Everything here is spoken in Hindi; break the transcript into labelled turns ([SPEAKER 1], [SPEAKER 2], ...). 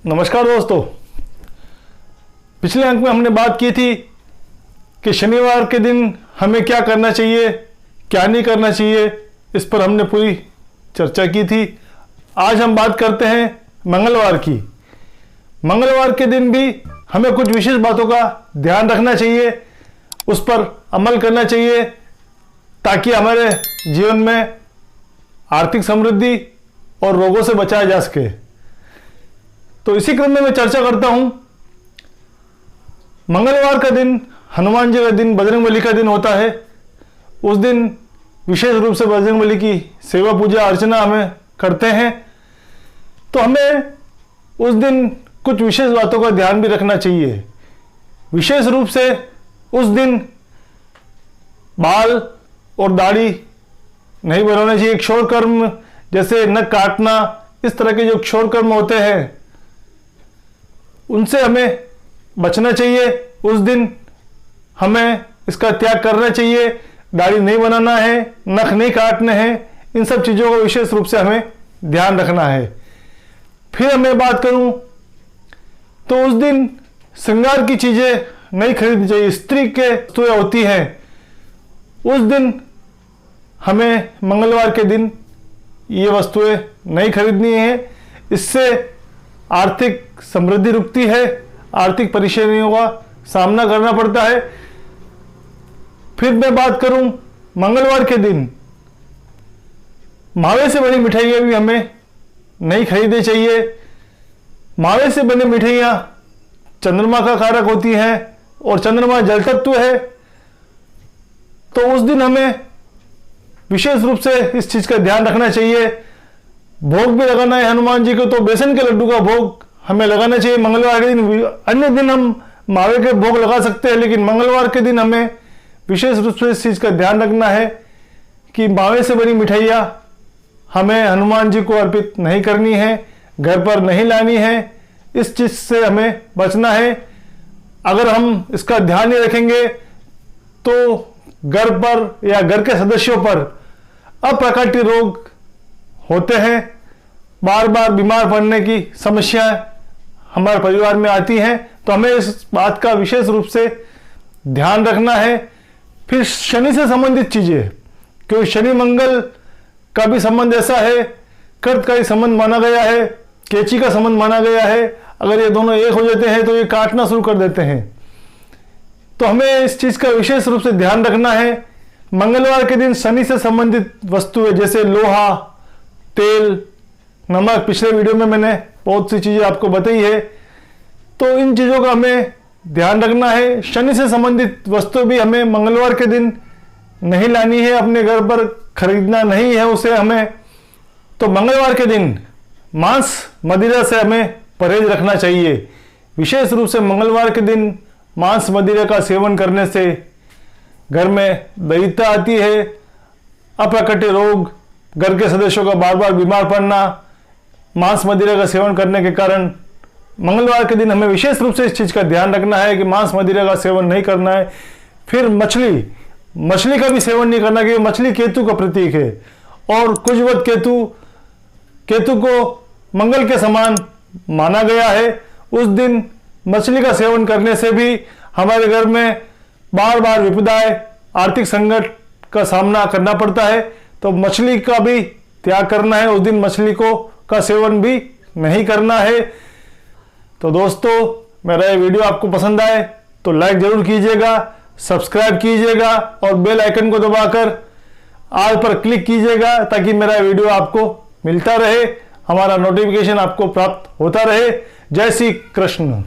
[SPEAKER 1] नमस्कार दोस्तों। पिछले अंक में हमने बात की थी कि शनिवार के दिन हमें क्या करना चाहिए, क्या नहीं करना चाहिए, इस पर हमने पूरी चर्चा की थी। आज हम बात करते हैं मंगलवार की। मंगलवार के दिन भी हमें कुछ विशेष बातों का ध्यान रखना चाहिए, उस पर अमल करना चाहिए ताकि हमारे जीवन में आर्थिक समृद्धि और रोगों से बचाया जा सके। तो इसी क्रम में मैं चर्चा करता हूं। मंगलवार का दिन हनुमान जी का दिन, बजरंगबली का दिन होता है। उस दिन विशेष रूप से बजरंगबली की सेवा पूजा अर्चना हमें करते हैं। तो हमें उस दिन कुछ विशेष बातों का ध्यान भी रखना चाहिए। विशेष रूप से उस दिन बाल और दाढ़ी नहीं बनाने चाहिए। क्षौर कर्म जैसे नख काटना, इस तरह के जो क्षौर कर्म होते हैं उनसे हमें बचना चाहिए। उस दिन हमें इसका त्याग करना चाहिए। दाढ़ी नहीं बनाना है, नख नहीं काटने हैं, इन सब चीज़ों का विशेष रूप से हमें ध्यान रखना है। फिर मैं बात करूं तो उस दिन श्रृंगार की चीज़ें नहीं खरीदनी चाहिए। स्त्री के वस्तुएं होती हैं, उस दिन हमें मंगलवार के दिन ये वस्तुएं नहीं खरीदनी है। इससे आर्थिक समृद्धि रुकती है, आर्थिक परेशानियों का सामना करना पड़ता है। फिर मैं बात करूं मंगलवार के दिन मावे से बनी मिठाइयाँ भी हमें नहीं खरीदनी चाहिए। मावे से बनी मिठाइयाँ चंद्रमा का कारक होती हैं और चंद्रमा जल तत्व है, तो उस दिन हमें विशेष रूप से इस चीज़ का ध्यान रखना चाहिए। भोग भी लगाना है हनुमान जी को, तो बेसन के लड्डू का भोग हमें लगाना चाहिए मंगलवार के दिन। अन्य दिन हम मावे के भोग लगा सकते हैं, लेकिन मंगलवार के दिन हमें विशेष रूप से इस चीज़ का ध्यान रखना है कि मावे से बनी मिठाइयाँ हमें हनुमान जी को अर्पित नहीं करनी है, घर पर नहीं लानी है। इस चीज़ से हमें बचना है। अगर हम इसका ध्यान नहीं रखेंगे तो घर पर या घर के सदस्यों पर अप्रकटित रोग होते हैं। बार बार बीमार पड़ने की समस्याएं हमारे परिवार में आती हैं, तो हमें इस बात का विशेष रूप से ध्यान रखना है। फिर शनि से संबंधित चीज़ें, क्योंकि शनि मंगल का भी संबंध ऐसा है, कर्त का ही संबंध माना गया है, कैची का संबंध माना गया है। अगर ये दोनों एक हो जाते हैं तो ये काटना शुरू कर देते हैं। तो हमें इस चीज़ का विशेष रूप से ध्यान रखना है। मंगलवार के दिन शनि से संबंधित वस्तुएं जैसे लोहा, तेल, नमक, पिछले वीडियो में मैंने बहुत सी चीज़ें आपको बताई है, तो इन चीज़ों का हमें ध्यान रखना है। शनि से संबंधित वस्तु भी हमें मंगलवार के दिन नहीं लानी है, अपने घर पर खरीदना नहीं है उसे हमें। तो मंगलवार के दिन मांस मदिरा से हमें परहेज रखना चाहिए। विशेष रूप से मंगलवार के दिन मांस मदिरा का सेवन करने से घर में दरिद्रता आती है, अप्रकटित रोग, घर के सदस्यों का बार बार बीमार पड़ना, मांस मदिरा का सेवन करने के कारण मंगलवार के दिन हमें विशेष रूप से इस चीज़ का ध्यान रखना है कि मांस मदिरा का सेवन नहीं करना है। फिर मछली का भी सेवन नहीं करना, क्योंकि मछली केतु का प्रतीक है और कुजवत केतु को मंगल के समान माना गया है। उस दिन मछली का सेवन करने से भी हमारे घर में बार बार विपदाएं, आर्थिक संकट का सामना करना पड़ता है। तो मछली का भी त्याग करना है, उस दिन मछली का सेवन भी नहीं करना है। तो दोस्तों, मेरा ये वीडियो आपको पसंद आए तो लाइक जरूर कीजिएगा, सब्सक्राइब कीजिएगा और बेल आइकन को दबाकर ऑल पर क्लिक कीजिएगा ताकि मेरा वीडियो आपको मिलता रहे, हमारा नोटिफिकेशन आपको प्राप्त होता रहे। जय श्री कृष्ण।